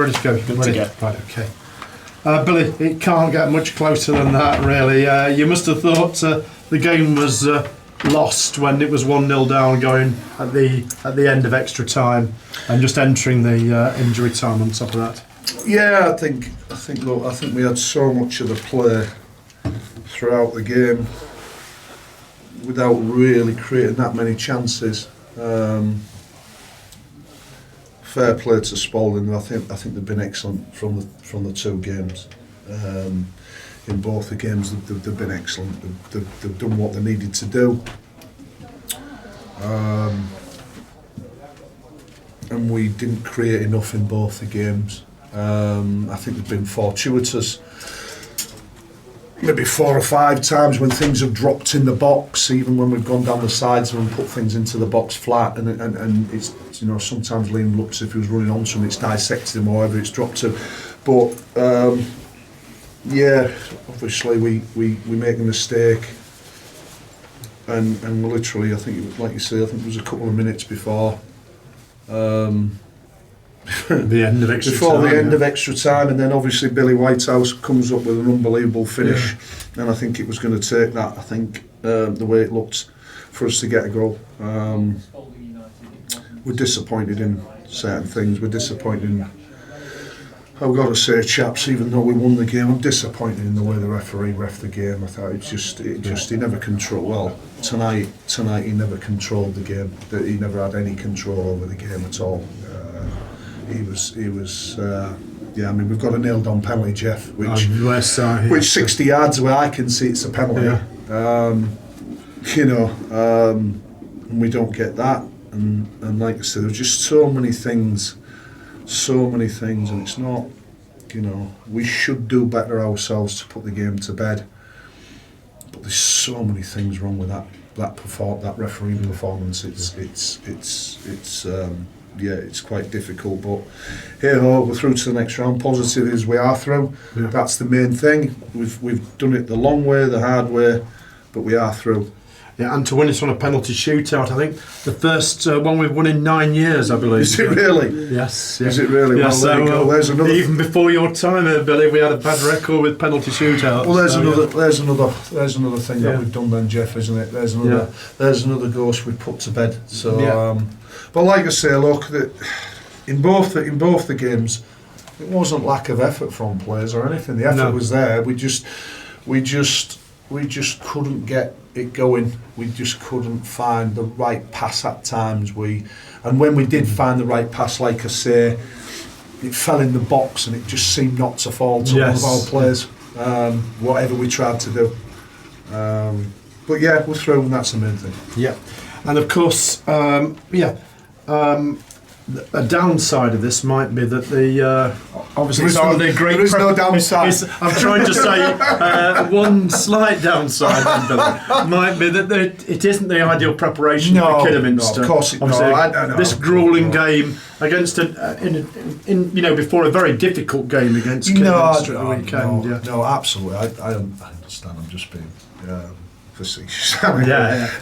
Ready to go. Good to go. Right, okay. Billy, it can't get much closer than that, really. You must have thought the game was lost when it was 1-0 down, going at the end of extra time, and just entering the injury time on top of that. Yeah, I think we had so much of the play throughout the game without really creating that many chances. Fair play to Spalding. I think they've been excellent from the two games. In both the games, they've been excellent. They've done what they needed to do, and we didn't create enough in both the games. I think they've been fortuitous. Maybe 4 or 5 times when things have dropped in the box, even when we've gone down the sides and put things into the box flat, and it's, you know, sometimes Liam looks as if he was running onto him, it's dissected him or wherever it's dropped to. But yeah, obviously we make a mistake, and literally, I think it was, like you say, I think it was a couple of minutes before The end of extra before time, the end of extra time, and then obviously Billy Whitehouse comes up with an unbelievable finish, and I think it was going to take that. I think the way it looked for us to get a goal. We're disappointed in certain things. We're disappointed in, I've got to say, chaps, even though we won the game, I'm disappointed in the way the referee ref the game. I thought he never controlled. Well, tonight he never controlled the game. He never had any control over the game at all. He was. Yeah, I mean, we've got a nailed-on penalty, Jeff, which 60 yards away, I can see it's a penalty. Yeah. And we don't get that. And like I said, there's just so many things, and it's not, we should do better ourselves to put the game to bed. But there's so many things wrong with that refereeing performance. It's quite difficult, but we're through to the next round. Positive is we are through. Yeah. That's the main thing. We've done it the long way, the hard way, but we are through. Yeah, and to win it on a penalty shootout, I think the first one we've won in 9 years, I believe. Is it really? Yes. Is it really? Yes, well, there's another. Even before your time, Billy, we had a bad record with penalty shootouts. Well, there's another thing that we've done then, Jeff, isn't it? There's another ghost we've put to bed. So, but like I say, look, in both the games, it wasn't lack of effort from players or anything. The effort was there. We just couldn't get it going. We just couldn't find the right pass at times. And when we did find the right pass, like I say, it fell in the box and it just seemed not to fall to one of our players, whatever we tried to do. But yeah, we're through, and that's the main thing. Yeah, and of course, a downside of this might be that obviously there is no downside. I'm trying to say one slight downside might be that it isn't the ideal preparation for Kidderminster. No, of course it not. This gruelling game against before a very difficult game against Kidderminster at the weekend. No, absolutely. I understand. I'm just being facetious.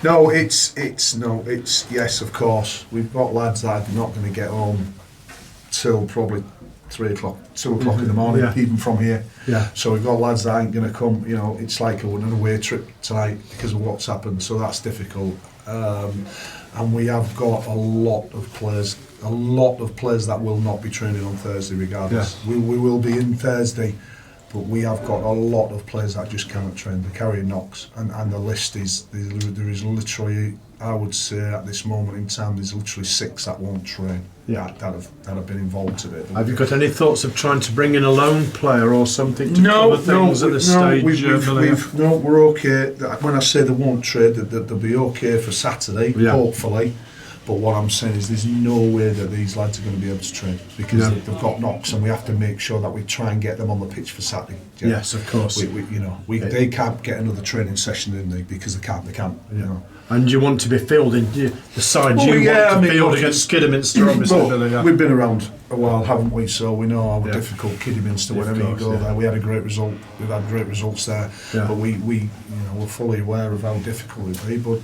No, it's yes, of course. We've got lads that are not going to get home till probably 3 o'clock, 2 o'clock in the morning, even from here. Yeah. So we've got lads that ain't going to come. It's like an away trip tonight because of what's happened. So that's difficult. And we have got a lot of players that will not be training on Thursday regardless. Yeah. We will be in Thursday. But we have got a lot of players that just cannot train. They're carrying knocks, and the list is there is literally, I would say at this moment in time, there's literally 6 that won't train. Yeah, that have been involved today. Have you got any thoughts of trying to bring in a lone player or something to cover things at this stage? We're okay. When I say they won't trade, they'll be okay for Saturday, hopefully. But what I'm saying is there's no way that these lads are going to be able to train because they've got knocks, and we have to make sure that we try and get them on the pitch for Saturday. Yes, of course. They can't get another training session in there because they can't. And you want to be fielding the side want to field against Kidderminster, obviously. We've been around a while, haven't we? So we know how difficult Kidderminster. Whenever you go there, we had a great result. We've had great results there, but we're fully aware of how difficult it be. But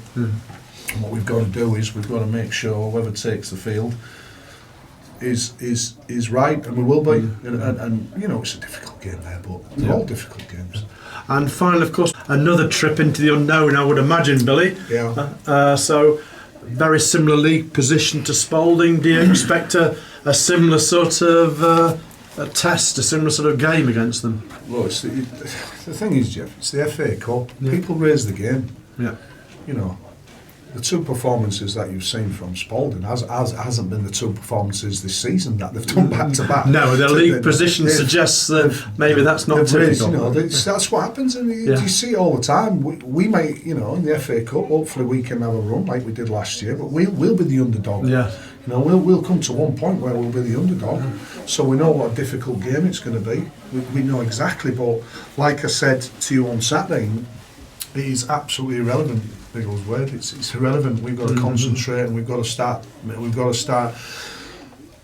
what we've got to do is we've got to make sure whoever takes the field is right, and we will be. And you know, it's a difficult game there, but they're all difficult games. And finally, of course, another trip into the unknown, I would imagine, Billy. Yeah. So, very similar league position to Spalding. Do you expect a similar sort of a test, a similar sort of game against them? Well, the thing is, Jeff, it's the FA Cup. Yeah. People raise the game. Yeah. You know, the two performances that you've seen from Spalding hasn't been the two performances this season that they've done back to back. No, their league position suggests that maybe that's not typical. You know, that's what happens, and you see it all the time. We may, you know, in the FA Cup, hopefully we can have a run like we did last year, but we'll be the underdog. Yeah. You know, we'll come to one point where we'll be the underdog, so we know what a difficult game it's going to be. We know exactly, but like I said to you on Saturday, it is absolutely irrelevant. Biggles word. It's irrelevant. We've got to concentrate, and we've got to start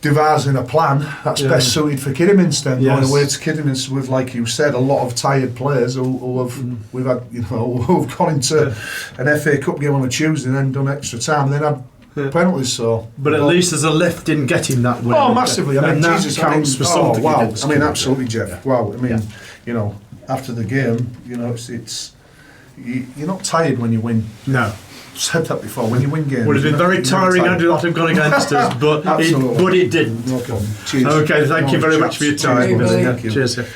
devising a plan that's best suited for Kidderminster. Going away to Kidderminster with, like you said, a lot of tired players who have we've had, you know, who've gone into an FA Cup game on a Tuesday and then done extra time and then had penalties. So, but at least there's a lift in getting that win. Oh, massively! I mean, that Jesus, counts for something. Wow! I mean, absolutely, Jeff. Wow! I mean, you know, after the game, you know, it's you're not tired when you win. No. I've said that before. When you win games, would have been very tiring had that have gone against us, but it didn't. No problem. Cheers. Okay, thank you very much for your time. Cheers. Cheers.